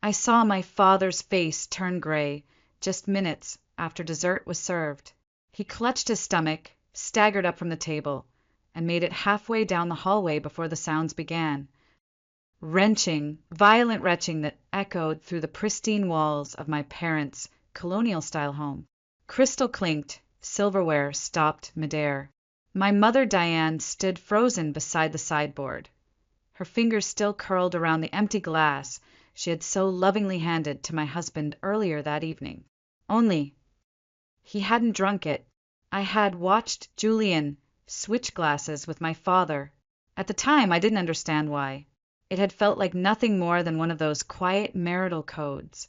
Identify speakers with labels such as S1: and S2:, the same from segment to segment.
S1: I saw my father's face turn gray just minutes after dessert was served. He clutched his stomach, staggered up from the table, and made it halfway down the hallway before the sounds began. Wrenching, violent retching that echoed through the pristine walls of my parents' colonial-style home. Crystal clinked, silverware stopped midair. My mother Diane stood frozen beside the sideboard, her fingers still curled around the empty glass she had so lovingly handed to my husband earlier that evening. Only he hadn't drunk it. I had watched Julian switch glasses with my father. At the time, I didn't understand why. It had felt like nothing more than one of those quiet marital codes.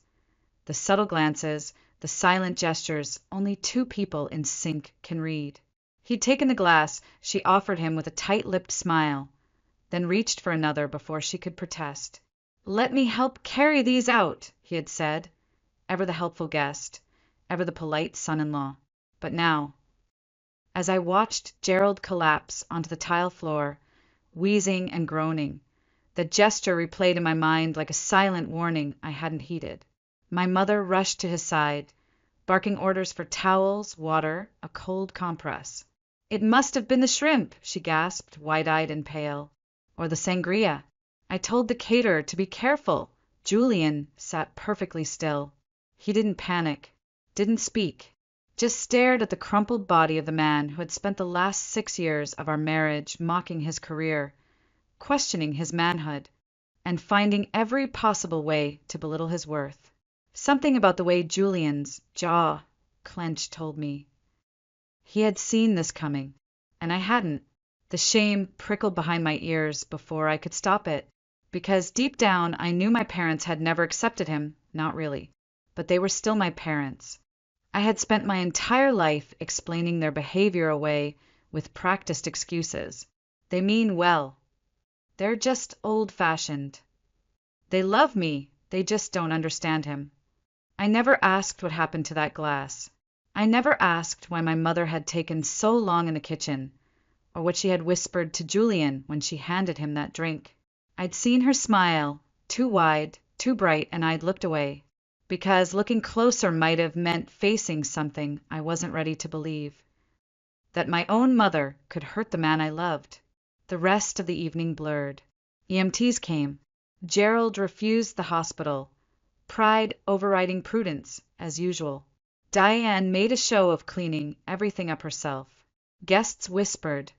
S1: The subtle glances, the silent gestures only two people in sync can read. He'd taken the glass she offered him with a tight-lipped smile, then reached for another before she could protest. "Let me help carry these out," he had said, ever the helpful guest, ever the polite son-in-law. But now, as I watched Gerald collapse onto the tile floor, wheezing and groaning, the gesture replayed in my mind like a silent warning I hadn't heeded. My mother rushed to his side, barking orders for towels, water, a cold compress. "It must have been the shrimp," she gasped, wide-eyed and pale. "Or the sangria. I told the caterer to be careful." Julian sat perfectly still. He didn't panic, didn't speak, just stared at the crumpled body of the man who had spent the last 6 years of our marriage mocking his career, questioning his manhood, and finding every possible way to belittle his worth. Something about the way Julian's jaw clenched told me he had seen this coming, and I hadn't. The shame prickled behind my ears before I could stop it, because deep down I knew my parents had never accepted him, not really, but they were still my parents. I had spent my entire life explaining their behavior away with practiced excuses. They mean well. They're just old-fashioned. They love me, they just don't understand him. I never asked what happened to that glass. I never asked why my mother had taken so long in the kitchen, or what she had whispered to Julian when she handed him that drink. I'd seen her smile, too wide, too bright, and I'd looked away, because looking closer might have meant facing something I wasn't ready to believe. That my own mother could hurt the man I loved. The rest of the evening blurred. EMTs came. Gerald refused the hospital, pride overriding prudence, as usual. Diane made a show of cleaning everything up herself. Guests whispered,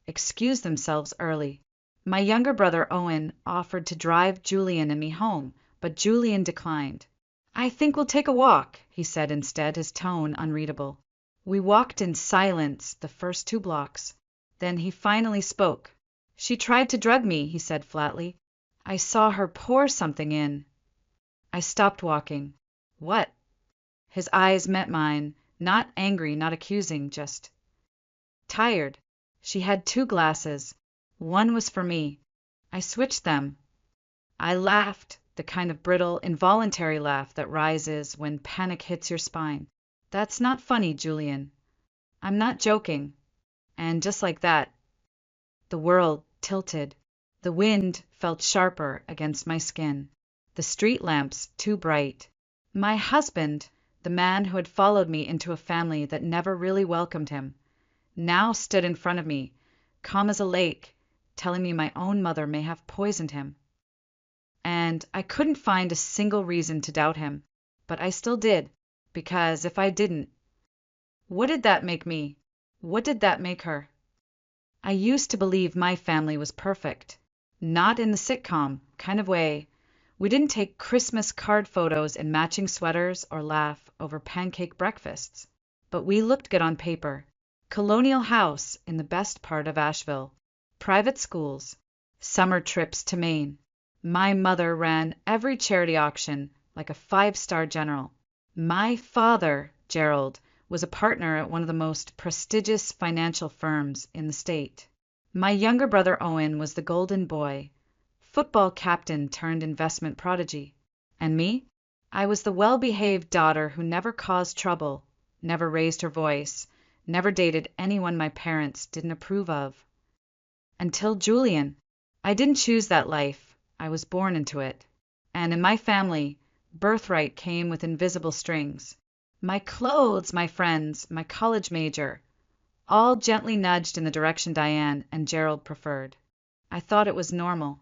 S1: excused themselves early. My younger brother Owen offered to drive Julian and me home, but Julian declined. "I think we'll take a walk," he said instead, his tone unreadable. We walked in silence the first 2 blocks. Then he finally spoke. "She tried to drug me," he said flatly. "I saw her pour something in." I stopped walking. "What?" His eyes met mine, not angry, not accusing, just tired. "She had 2 glasses. One was for me. I switched them." I laughed, the kind of brittle, involuntary laugh that rises when panic hits your spine. "That's not funny, Julian. I'm not joking." And just like that, the world tilted. The wind felt sharper against my skin. The street lamps too bright. My husband, the man who had followed me into a family that never really welcomed him, now stood in front of me, calm as a lake, telling me my own mother may have poisoned him. And I couldn't find a single reason to doubt him, but I still did, because if I didn't, what did that make me? What did that make her? I used to believe my family was perfect. Not in the sitcom kind of way. We didn't take Christmas card photos in matching sweaters or laugh over pancake breakfasts. But we looked good on paper. Colonial house in the best part of Asheville. Private schools. Summer trips to Maine. My mother ran every charity auction like a 5-star general. My father, Gerald, was a partner at one of the most prestigious financial firms in the state. My younger brother Owen was the golden boy, football captain turned investment prodigy. And me? I was the well-behaved daughter who never caused trouble, never raised her voice, never dated anyone my parents didn't approve of. Until Julian. I didn't choose that life. I was born into it. And in my family, Birthright came with invisible strings. My clothes, my friends, my college major, all gently nudged in the direction Diane and Gerald preferred. I thought it was normal.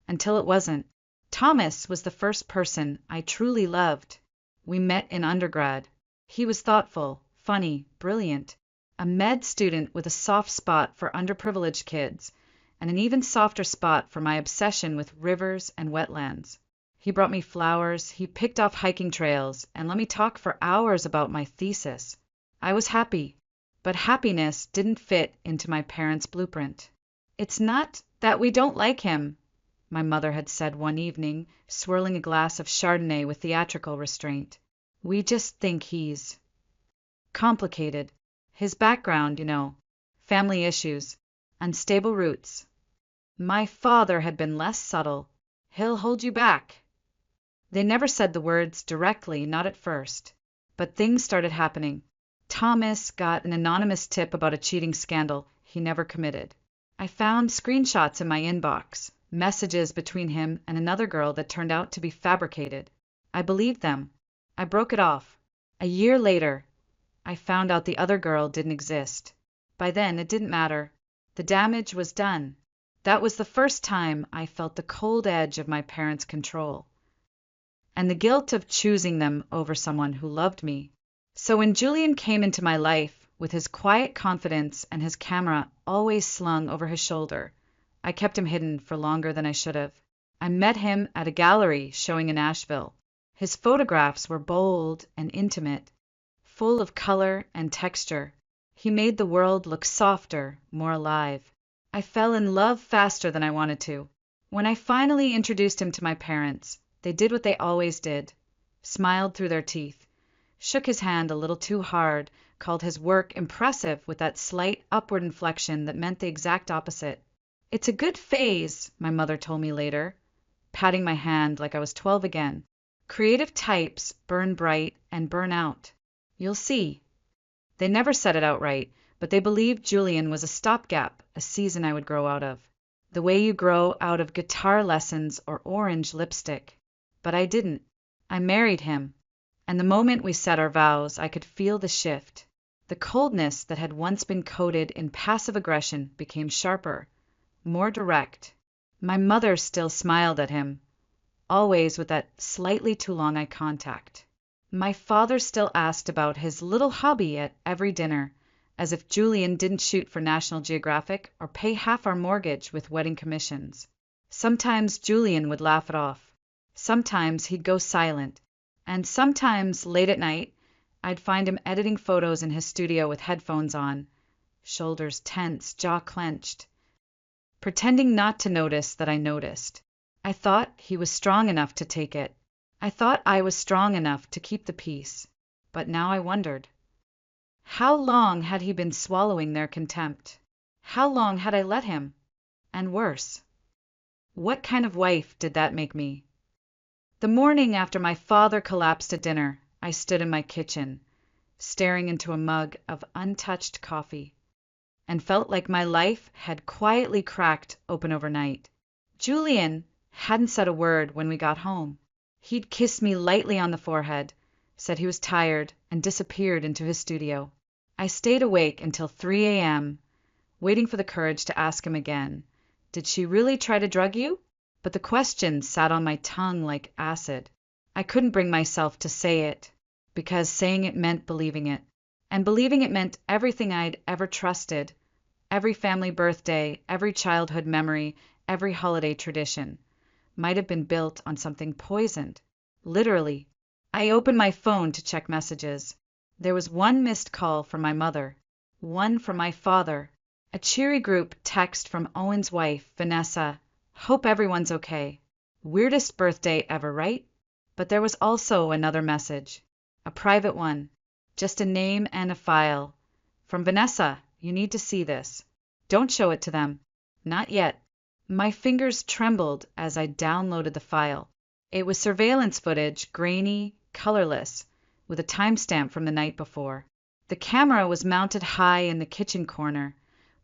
S1: Until it wasn't. Thomas was the first person I truly loved. We met in undergrad. He was thoughtful, funny, brilliant, a med student with a soft spot for underprivileged kids, and an even softer spot for my obsession with rivers and wetlands. He brought me flowers, he picked off hiking trails, and let me talk for hours about my thesis. I was happy, but happiness didn't fit into my parents' blueprint. "It's not that we don't like him," my mother had said one evening, swirling a glass of Chardonnay with theatrical restraint. "We just think he's complicated. His background, family issues, unstable roots. My father had been less subtle. He'll hold you back." They never said the words directly, not at first. But things started happening. Thomas got an anonymous tip about a cheating scandal he never committed. I found screenshots in my inbox, messages between him and another girl that turned out to be fabricated. I believed them. I broke it off. A year later, I found out the other girl didn't exist. By then, it didn't matter. The damage was done. That was the first time I felt the cold edge of my parents' control, and the guilt of choosing them over someone who loved me. So when Julian came into my life, with his quiet confidence and his camera always slung over his shoulder, I kept him hidden for longer than I should have. I met him at a gallery showing in Asheville. His photographs were bold and intimate, full of color and texture. He made the world look softer, more alive. I fell in love faster than I wanted to. When I finally introduced him to my parents, they did what they always did, smiled through their teeth, shook his hand a little too hard, called his work impressive with that slight upward inflection that meant the exact opposite. "It's a good phase," my mother told me later, patting my hand like I was 12 again. "Creative types burn bright and burn out. You'll see." They never said it outright, but they believed Julian was a stopgap, a season I would grow out of. The way you grow out of guitar lessons or orange lipstick. But I didn't. I married him. And the moment we said our vows, I could feel the shift. The coldness that had once been coated in passive aggression became sharper, more direct. My mother still smiled at him, always with that slightly too long eye contact. My father still asked about his little hobby at every dinner, as if Julian didn't shoot for National Geographic or pay half our mortgage with wedding commissions. Sometimes Julian would laugh it off. Sometimes he'd go silent. And sometimes, late at night, I'd find him editing photos in his studio with headphones on, shoulders tense, jaw clenched, pretending not to notice that I noticed. I thought he was strong enough to take it. I thought I was strong enough to keep the peace. But now I wondered, how long had he been swallowing their contempt? How long had I let him? And worse, what kind of wife did that make me? The morning after my father collapsed at dinner, I stood in my kitchen, staring into a mug of untouched coffee, and felt like my life had quietly cracked open overnight. Julian hadn't said a word when we got home. He'd kissed me lightly on the forehead, said he was tired, and disappeared into his studio. I stayed awake until 3 a.m., waiting for the courage to ask him again, "Did she really try to drug you?" But the question sat on my tongue like acid. I couldn't bring myself to say it, because saying it meant believing it. And believing it meant everything I'd ever trusted, every family birthday, every childhood memory, every holiday tradition, might have been built on something poisoned. Literally. I opened my phone to check messages. There was one missed call from my mother, one from my father, a cheery group text from Owen's wife, Vanessa. "Hope everyone's okay. Weirdest birthday ever, right?" But there was also another message, a private one, just a name and a file. From Vanessa, "You need to see this. Don't show it to them. Not yet." My fingers trembled as I downloaded the file. It was surveillance footage, grainy, colorless, with a timestamp from the night before. The camera was mounted high in the kitchen corner,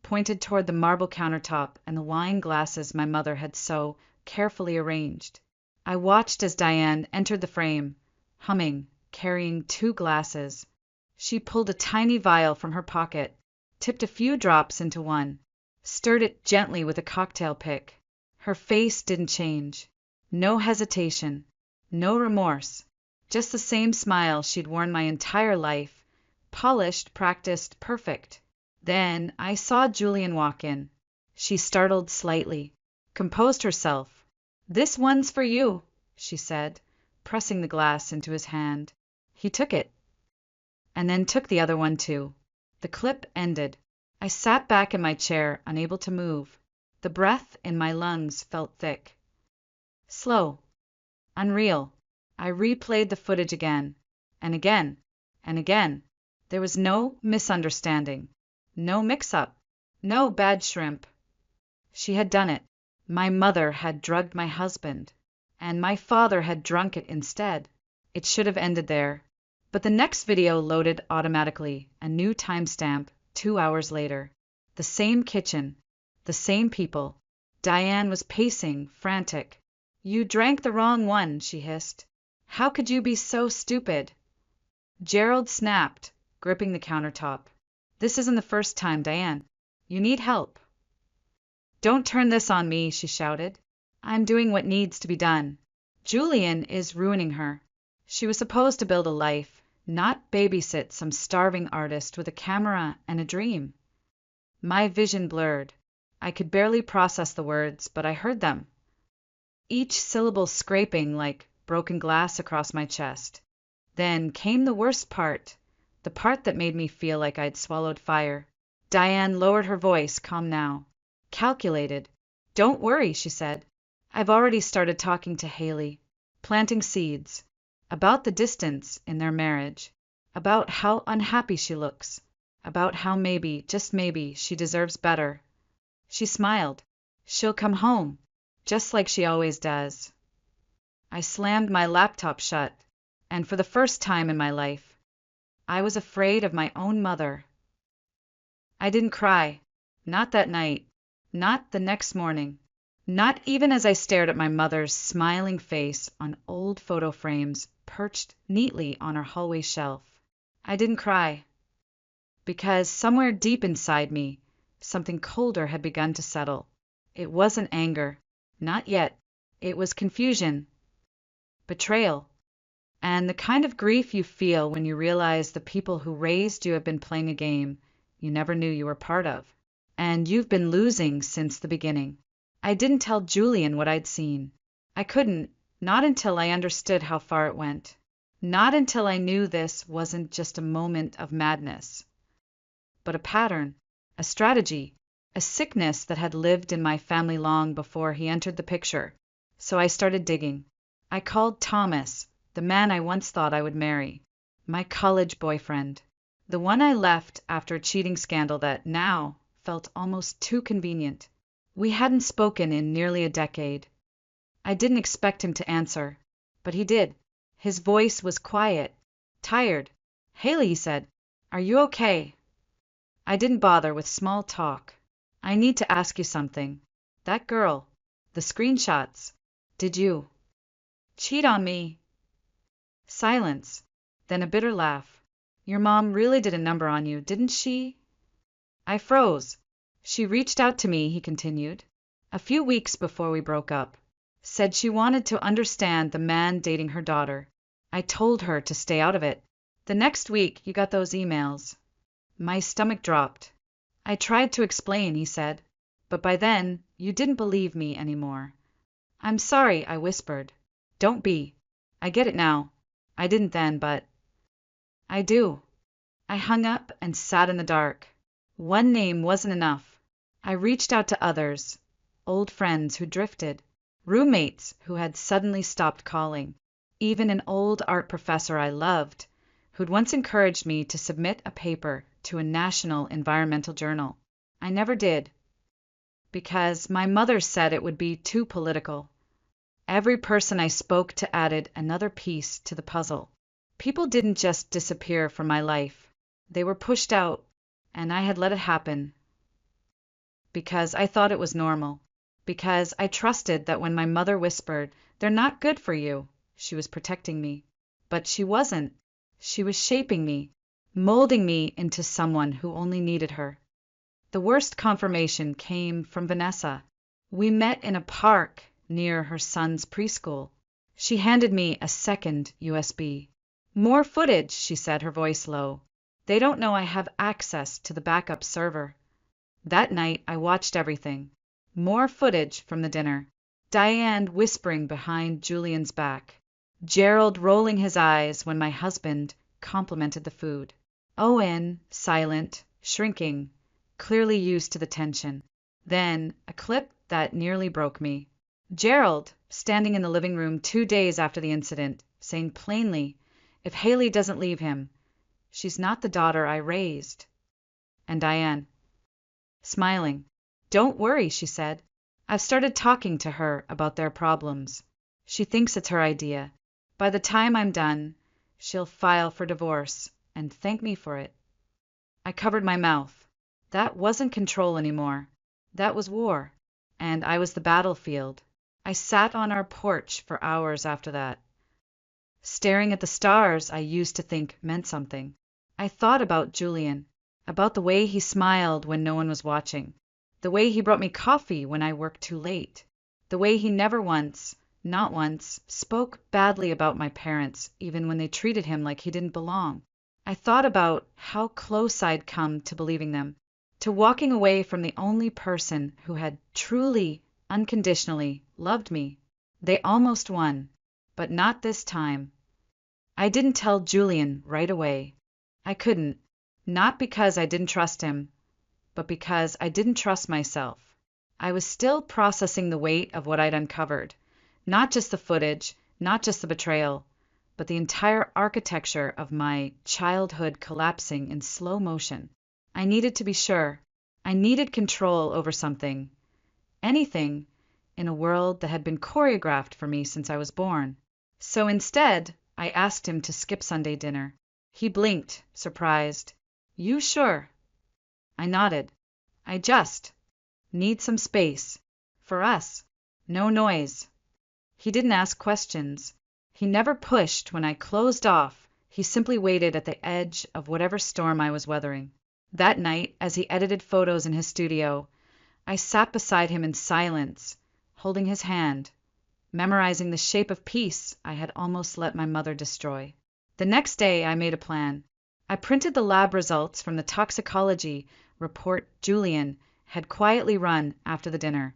S1: pointed toward the marble countertop and the wine glasses my mother had so carefully arranged. I watched as Diane entered the frame, humming, carrying 2 glasses. She pulled a tiny vial from her pocket, tipped a few drops into one, stirred it gently with a cocktail pick. Her face didn't change. No hesitation, no remorse, just the same smile she'd worn my entire life, polished, practiced, perfect. Then I saw Julian walk in. She startled slightly, composed herself. "This one's for you," she said, pressing the glass into his hand. He took it, and then took the other one too. The clip ended. I sat back in my chair, unable to move. The breath in my lungs felt thick. Slow. Unreal. I replayed the footage again, and again, and again. There was no misunderstanding, no mix-up, no bad shrimp. She had done it. My mother had drugged my husband, and my father had drunk it instead. It should have ended there. But the next video loaded automatically, a new timestamp, 2 hours later. The same kitchen, the same people. Diane was pacing, frantic. "You drank the wrong one," she hissed. "How could you be so stupid?" Gerald snapped, gripping the countertop. "This isn't the first time, Diane. You need help." "Don't turn this on me," she shouted. "I'm doing what needs to be done. Julian is ruining her. She was supposed to build a life, not babysit some starving artist with a camera and a dream." My vision blurred. I could barely process the words, but I heard them, each syllable scraping like broken glass across my chest. Then came the worst part, the part that made me feel like I'd swallowed fire. Diane lowered her voice, calm now, calculated. "Don't worry," she said. "I've already started talking to Haley, planting seeds, about the distance in their marriage, about how unhappy she looks, about how maybe, just maybe, she deserves better." She smiled. "She'll come home, just like she always does." I slammed my laptop shut, and for the first time in my life, I was afraid of my own mother. I didn't cry. Not that night. Not the next morning. Not even as I stared at my mother's smiling face on old photo frames perched neatly on her hallway shelf. I didn't cry. Because somewhere deep inside me, something colder had begun to settle. It wasn't anger. Not yet. It was confusion. Betrayal. And the kind of grief you feel when you realize the people who raised you have been playing a game you never knew you were part of. And you've been losing since the beginning. I didn't tell Julian what I'd seen. I couldn't, not until I understood how far it went. Not until I knew this wasn't just a moment of madness, but a pattern, a strategy, a sickness that had lived in my family long before he entered the picture. So I started digging. I called Thomas, the man I once thought I would marry, my college boyfriend, the one I left after a cheating scandal that now felt almost too convenient. We hadn't spoken in nearly a decade. I didn't expect him to answer, but he did. His voice was quiet, tired. "Haley," he said, "are you okay?" I didn't bother with small talk. "I need to ask you something. That girl, the screenshots, did you cheat on me?" Silence, then a bitter laugh. "Your mom really did a number on you, didn't she?" I froze. "She reached out to me," he continued, "a few weeks before we broke up. Said she wanted to understand the man dating her daughter. I told her to stay out of it. The next week you got those emails." My stomach dropped. "I tried to explain," he said, "but by then you didn't believe me anymore." "I'm sorry," I whispered. "Don't be. I get it now. I didn't then, but I do." I hung up and sat in the dark. One name wasn't enough. I reached out to others, old friends who drifted, roommates who had suddenly stopped calling, even an old art professor I loved, who'd once encouraged me to submit a paper to a national environmental journal. I never did, because my mother said it would be too political. Every person I spoke to added another piece to the puzzle. People didn't just disappear from my life. They were pushed out, and I had let it happen because I thought it was normal. Because I trusted that when my mother whispered, "They're not good for you," she was protecting me. But she wasn't. She was shaping me, molding me into someone who only needed her. The worst confirmation came from Vanessa. We met in a park near her son's preschool. She handed me a second USB. "More footage," she said, her voice low. "They don't know I have access to the backup server." That night I watched everything. More footage from the dinner. Diane whispering behind Julian's back. Gerald rolling his eyes when my husband complimented the food. Owen, silent, shrinking, clearly used to the tension. Then a clip that nearly broke me. Gerald, standing in the living room 2 days after the incident, saying plainly, "If Haley doesn't leave him, she's not the daughter I raised." And Diane, smiling. "Don't worry," she said. "I've started talking to her about their problems. She thinks it's her idea. By the time I'm done, she'll file for divorce and thank me for it." I covered my mouth. That wasn't control anymore. That was war. And I was the battlefield. I sat on our porch for hours after that, staring at the stars I used to think meant something. I thought about Julian, about the way he smiled when no one was watching, the way he brought me coffee when I worked too late, the way he never once, not once, spoke badly about my parents, even when they treated him like he didn't belong. I thought about how close I'd come to believing them, to walking away from the only person who had truly, unconditionally loved me. They almost won, but not this time. I didn't tell Julian right away. I couldn't, not because I didn't trust him, but because I didn't trust myself. I was still processing the weight of what I'd uncovered, not just the footage, not just the betrayal, but the entire architecture of my childhood collapsing in slow motion. I needed to be sure. I needed control over something, anything, in a world that had been choreographed for me since I was born. So instead, I asked him to skip Sunday dinner. He blinked, surprised. "You sure?" I nodded. "I just need some space. For us. No noise." He didn't ask questions. He never pushed when I closed off. He simply waited at the edge of whatever storm I was weathering. That night, as he edited photos in his studio, I sat beside him in silence, holding his hand, memorizing the shape of peace I had almost let my mother destroy. The next day I made a plan. I printed the lab results from the toxicology report Julian had quietly run after the dinner,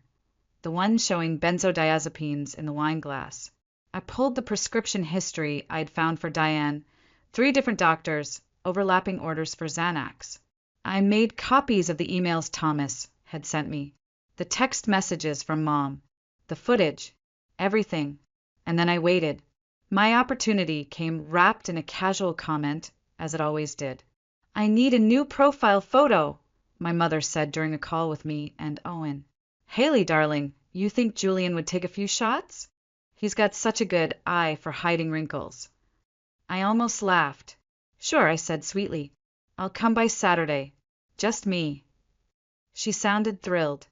S1: the one showing benzodiazepines in the wine glass. I pulled the prescription history I'd found for Diane, 3 different doctors, overlapping orders for Xanax. I made copies of the emails Thomas had sent me, the text messages from Mom, the footage, everything, and then I waited. My opportunity came wrapped in a casual comment, as it always did. "I need a new profile photo," my mother said during a call with me and Owen. "Haley, darling, you think Julian would take a few shots? He's got such a good eye for hiding wrinkles." I almost laughed. "Sure," I said sweetly. "I'll come by Saturday. Just me." She sounded thrilled.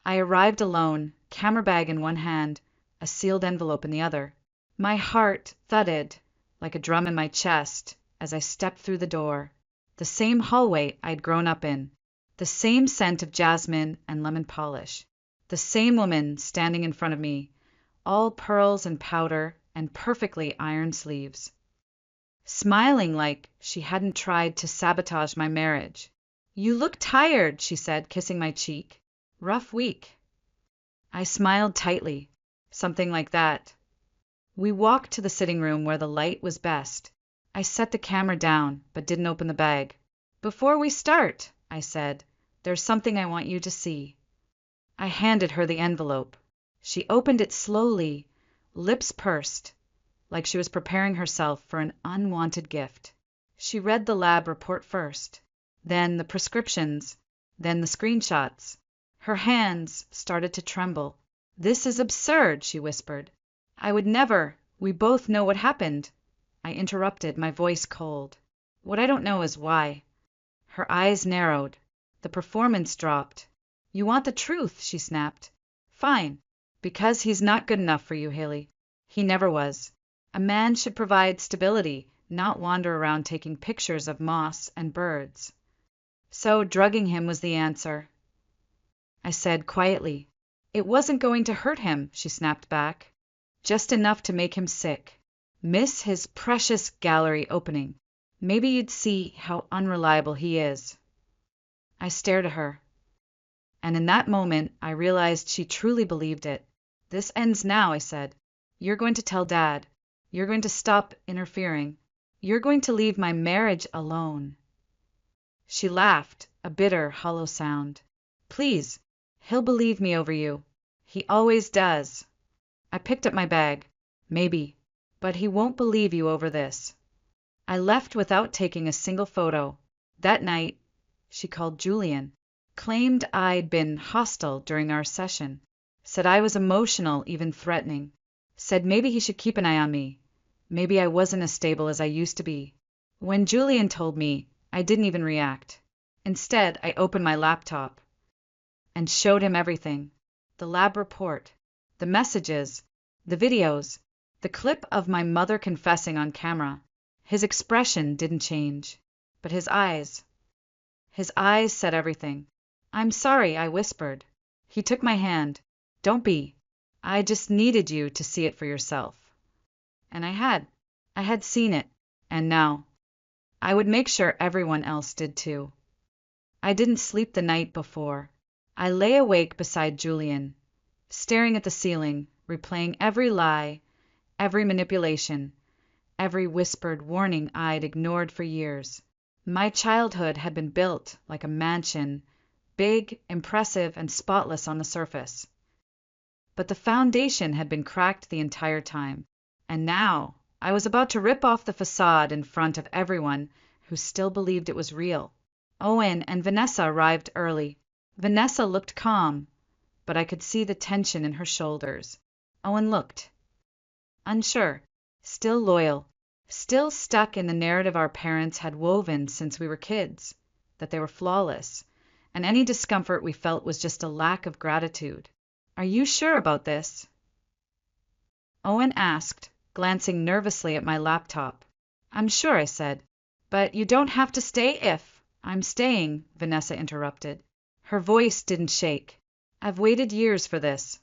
S1: I arrived alone, camera bag in one hand, a sealed envelope in the other. My heart thudded like a drum in my chest as I stepped through the door. The same hallway I'd grown up in, the same scent of jasmine and lemon polish, the same woman standing in front of me, all pearls and powder and perfectly ironed sleeves, smiling like she hadn't tried to sabotage my marriage. "You look tired," she said, kissing my cheek. "Rough week." I smiled tightly. Something like that. We walked to the sitting room where the light was best. I set the camera down, but didn't open the bag. "Before we start," I said, "there's something I want you to see." I handed her the envelope. She opened it slowly, lips pursed, like she was preparing herself for an unwanted gift. She read the lab report first, then the prescriptions, then the screenshots. Her hands started to tremble. "This is absurd," she whispered. "I would never. We both know what happened." I interrupted, my voice cold. "What I don't know is why." Her eyes narrowed. The performance dropped. "You want the truth," she snapped. Fine. Because he's not good enough for you, Haley. He never was. A man should provide stability, not wander around taking pictures of moss and birds. So drugging him was the answer, I said quietly. It wasn't going to hurt him, she snapped back. Just enough to make him sick. Miss his precious gallery opening. Maybe you'd see how unreliable he is. I stared at her. And in that moment, I realized she truly believed it. This ends now, I said. You're going to tell Dad. You're going to stop interfering. You're going to leave my marriage alone. She laughed, a bitter, hollow sound. Please, he'll believe me over you. He always does. I picked up my bag. Maybe. But he won't believe you over this. I left without taking a single photo. That night, she called Julian, claimed I'd been hostile during our session, said I was emotional, even threatening, said maybe he should keep an eye on me. Maybe I wasn't as stable as I used to be. When Julian told me, I didn't even react. Instead, I opened my laptop and showed him everything. The lab report, the messages, the videos, the clip of my mother confessing on camera. His expression didn't change, but his eyes said everything. I'm sorry, I whispered. He took my hand. Don't be. I just needed you to see it for yourself. And I had seen it, and now I would make sure everyone else did too. I didn't sleep the night before. I lay awake beside Julian, staring at the ceiling, replaying every lie, every manipulation, every whispered warning I'd ignored for years. My childhood had been built like a mansion, big, impressive, and spotless on the surface. But the foundation had been cracked the entire time, and now I was about to rip off the facade in front of everyone who still believed it was real. Owen and Vanessa arrived early. Vanessa looked calm, but I could see the tension in her shoulders. Owen looked unsure, still loyal, still stuck in the narrative our parents had woven since we were kids, that they were flawless, and any discomfort we felt was just a lack of gratitude. Are you sure about this? Owen asked, glancing nervously at my laptop. I'm sure, I said. But you don't have to stay if. I'm staying, Vanessa interrupted. Her voice didn't shake. I've waited years for this.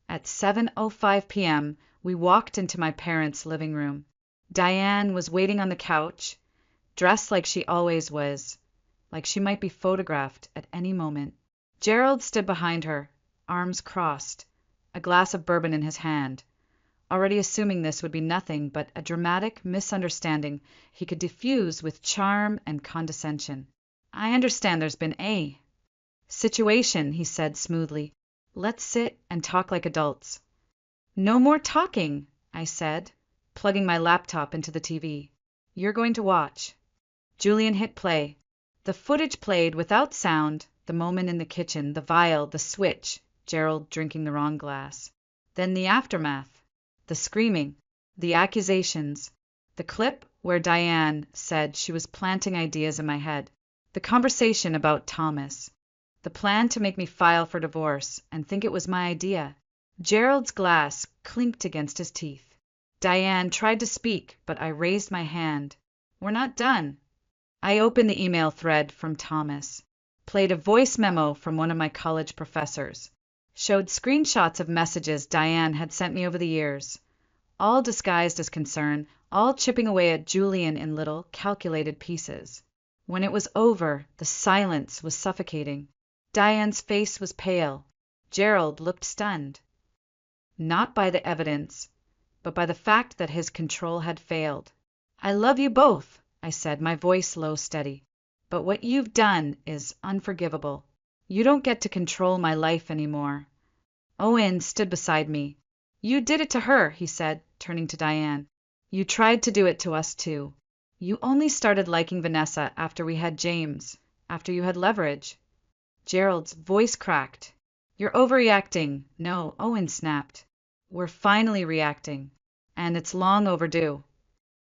S1: At 7:05 p.m., we walked into my parents' living room. Diane was waiting on the couch, dressed like she always was, like she might be photographed at any moment. Gerald stood behind her, arms crossed, a glass of bourbon in his hand, already assuming this would be nothing but a dramatic misunderstanding he could diffuse with charm and condescension. I understand there's been a situation, he said smoothly. Let's sit and talk like adults. No more talking, I said, plugging my laptop into the TV. You're going to watch. Julian hit play. The footage played without sound, the moment in the kitchen, the vial, the switch, Gerald drinking the wrong glass. Then the aftermath, the screaming, the accusations, the clip where Diane said she was planting ideas in my head, the conversation about Thomas, the plan to make me file for divorce and think it was my idea. Gerald's glass clinked against his teeth. Diane tried to speak, but I raised my hand. We're not done. I opened the email thread from Thomas, played a voice memo from one of my college professors, showed screenshots of messages Diane had sent me over the years, all disguised as concern, all chipping away at Julian in little, calculated pieces. When it was over, the silence was suffocating. Diane's face was pale. Gerald looked stunned. Not by the evidence, but by the fact that his control had failed. I love you both, I said, my voice low, steady. But what you've done is unforgivable. You don't get to control my life anymore. Owen stood beside me. You did it to her, he said, turning to Diane. You tried to do it to us too. You only started liking Vanessa after we had James, after you had leverage. Gerald's voice cracked. You're overreacting. No, Owen snapped. We're finally reacting, and it's long overdue.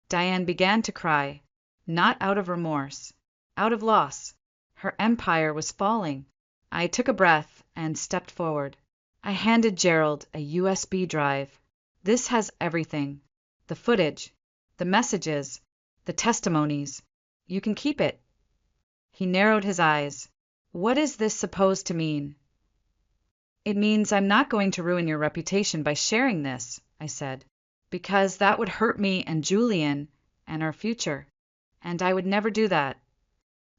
S1: Diane began to cry, not out of remorse, out of loss. Her empire was falling. I took a breath and stepped forward. I handed Gerald a USB drive. This has everything. The footage, the messages, the testimonies. You can keep it. He narrowed his eyes. What is this supposed to mean? It means I'm not going to ruin your reputation by sharing this, I said, because that would hurt me and Julian and our future, and I would never do that.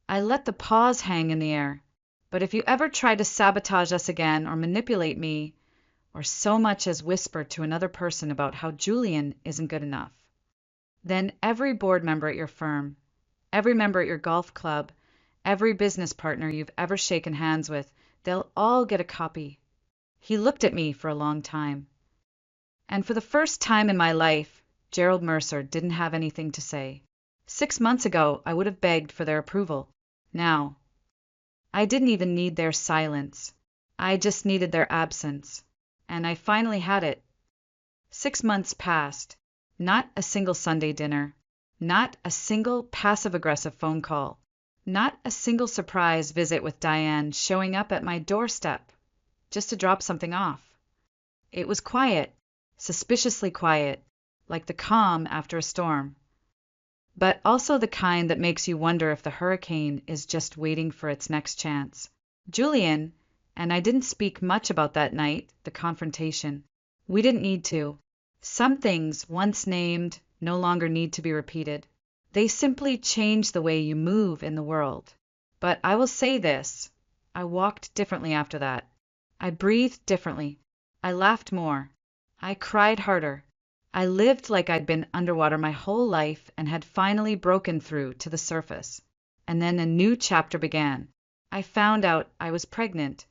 S1: I let the pause hang in the air. But if you ever try to sabotage us again or manipulate me, or so much as whisper to another person about how Julian isn't good enough, then every board member at your firm, every member at your golf club, every business partner you've ever shaken hands with, they'll all get a copy. He looked at me for a long time. And for the first time in my life, Gerald Mercer didn't have anything to say. 6 months ago, I would have begged for their approval. Now, I didn't even need their silence. I just needed their absence. And I finally had it. 6 months passed. Not a single Sunday dinner. Not a single passive-aggressive phone call. Not a single surprise visit with Diane showing up at my doorstep just to drop something off. It was quiet, suspiciously quiet, like the calm after a storm. But also the kind that makes you wonder if the hurricane is just waiting for its next chance. Julian, and I didn't speak much about that night, the confrontation. We didn't need to. Some things, once named, no longer need to be repeated. They simply change the way you move in the world. But I will say this, I walked differently after that. I breathed differently. I laughed more. I cried harder. I lived like I'd been underwater my whole life and had finally broken through to the surface. And then a new chapter began. I found out I was pregnant.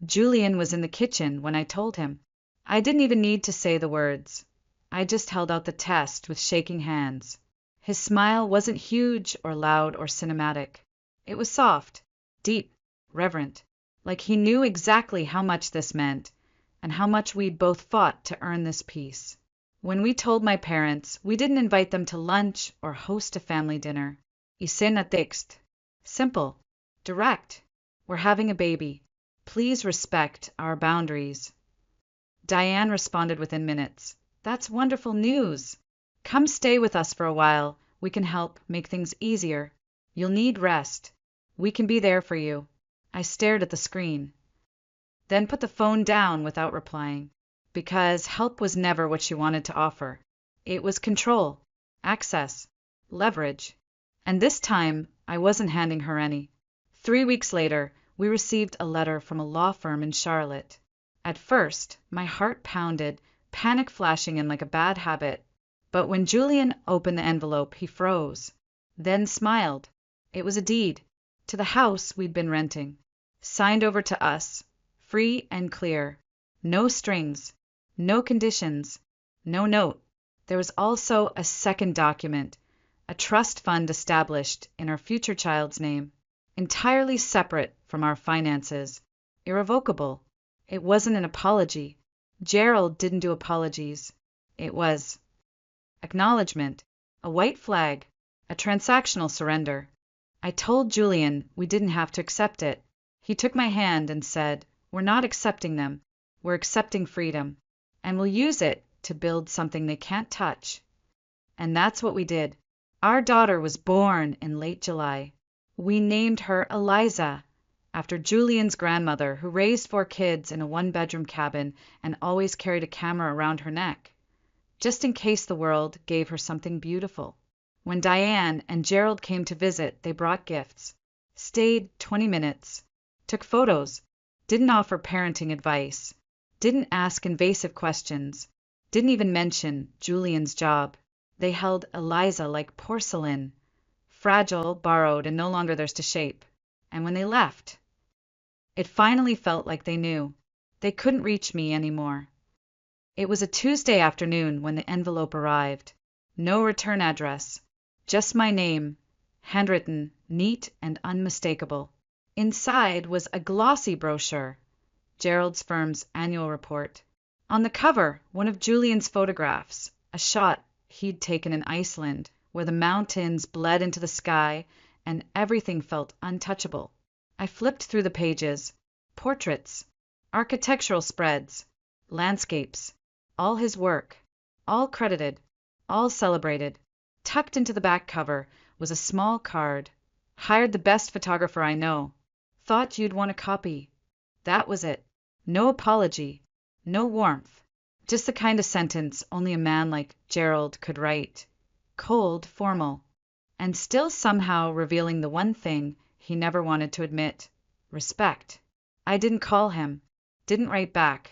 S1: Julian was in the kitchen when I told him. I didn't even need to say the words. I just held out the test with shaking hands. His smile wasn't huge or loud or cinematic. It was soft, deep, reverent, like he knew exactly how much this meant and how much we'd both fought to earn this peace. When we told my parents, we didn't invite them to lunch or host a family dinner. Isen a text. Simple. Direct. We're having a baby. Please respect our boundaries. Diane responded within minutes. That's wonderful news. Come stay with us for a while. We can help make things easier. You'll need rest. We can be there for you. I stared at the screen, then put the phone down without replying, because help was never what she wanted to offer. It was control, access, leverage. And this time, I wasn't handing her any. 3 weeks later, we received a letter from a law firm in Charlotte. At first, my heart pounded, panic flashing in like a bad habit. But when Julian opened the envelope, he froze, then smiled. It was a deed to the house we'd been renting, signed over to us, free and clear. No strings, no conditions, no note. There was also a second document, a trust fund established in our future child's name, entirely separate from our finances, irrevocable. It wasn't an apology. Gerald didn't do apologies. It was acknowledgement, a white flag, a transactional surrender. I told Julian we didn't have to accept it. He took my hand and said, "We're not accepting them. We're accepting freedom, and we'll use it to build something they can't touch." And that's what we did. Our daughter was born in late July. We named her Eliza, after Julian's grandmother, who raised 4 kids in a 1-bedroom cabin and always carried a camera around her neck, just in case the world gave her something beautiful. When Diane and Gerald came to visit, they brought gifts, stayed 20 minutes, took photos, didn't offer parenting advice, didn't ask invasive questions, didn't even mention Julian's job. They held Eliza like porcelain, fragile, borrowed, and no longer theirs to shape. And when they left, it finally felt like they knew. They couldn't reach me anymore. It was a Tuesday afternoon when the envelope arrived. No return address, just my name, handwritten, neat and unmistakable. Inside was a glossy brochure, Gerald's firm's annual report. On the cover, one of Julian's photographs, a shot he'd taken in Iceland, where the mountains bled into the sky and everything felt untouchable. I flipped through the pages. Portraits, architectural spreads, landscapes, all his work, all credited, all celebrated. Tucked into the back cover was a small card. Hired the best photographer I know. Thought you'd want a copy. That was it. No apology, no warmth. Just the kind of sentence only a man like Gerald could write. Cold, formal, and still somehow revealing the one thing he never wanted to admit: respect. I didn't call him, didn't write back.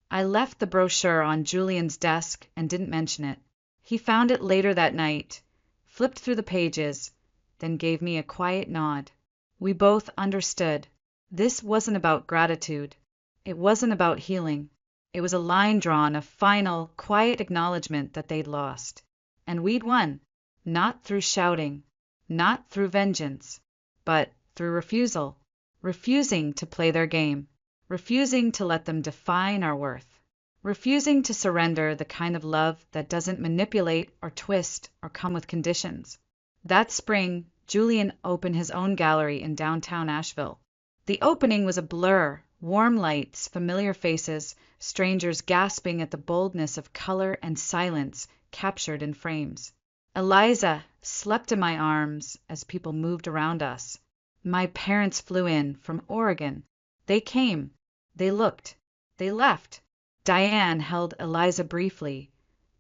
S1: I left the brochure on Julian's desk and didn't mention it. He found it later that night, flipped through the pages, then gave me a quiet nod. We both understood. This wasn't about gratitude. It wasn't about healing. It was a line drawn, a final, quiet acknowledgement that they'd lost. And we'd won, not through shouting, not through vengeance, but through refusal. Refusing to play their game. Refusing to let them define our worth. Refusing to surrender the kind of love that doesn't manipulate or twist or come with conditions. That spring, Julian opened his own gallery in downtown Asheville. The opening was a blur, warm lights, familiar faces, strangers gasping at the boldness of color and silence captured in frames. Eliza slept in my arms as people moved around us. My parents flew in from Oregon. They came. They looked. They left. Diane held Eliza briefly,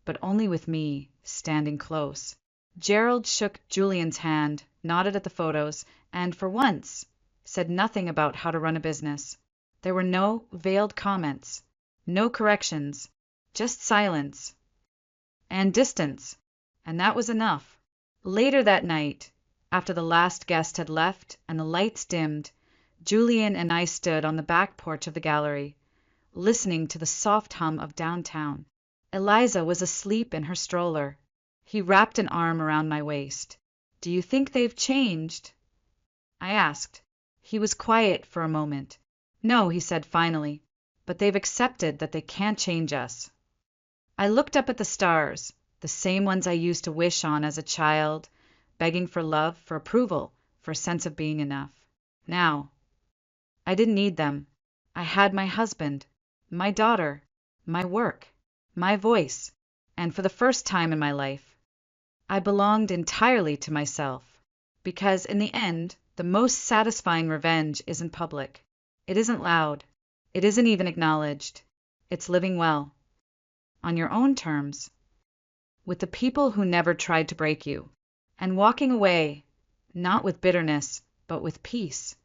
S1: but only with me, standing close. Gerald shook Julian's hand, nodded at the photos, and for once said nothing about how to run a business. There were no veiled comments, no corrections, just silence and distance, and that was enough. Later that night, after the last guest had left and the lights dimmed, Julian and I stood on the back porch of the gallery, listening to the soft hum of downtown. Eliza was asleep in her stroller. He wrapped an arm around my waist. "Do you think they've changed?" I asked. He was quiet for a moment. "No," he said finally, "but they've accepted that they can't change us." I looked up at the stars, the same ones I used to wish on as a child, begging for love, for approval, for a sense of being enough. Now, I didn't need them. I had my husband, my daughter, my work, my voice, and for the first time in my life, I belonged entirely to myself. Because in the end, the most satisfying revenge isn't public. It isn't loud. It isn't even acknowledged. It's living well, on your own terms, with the people who never tried to break you, and walking away, not with bitterness, but with peace.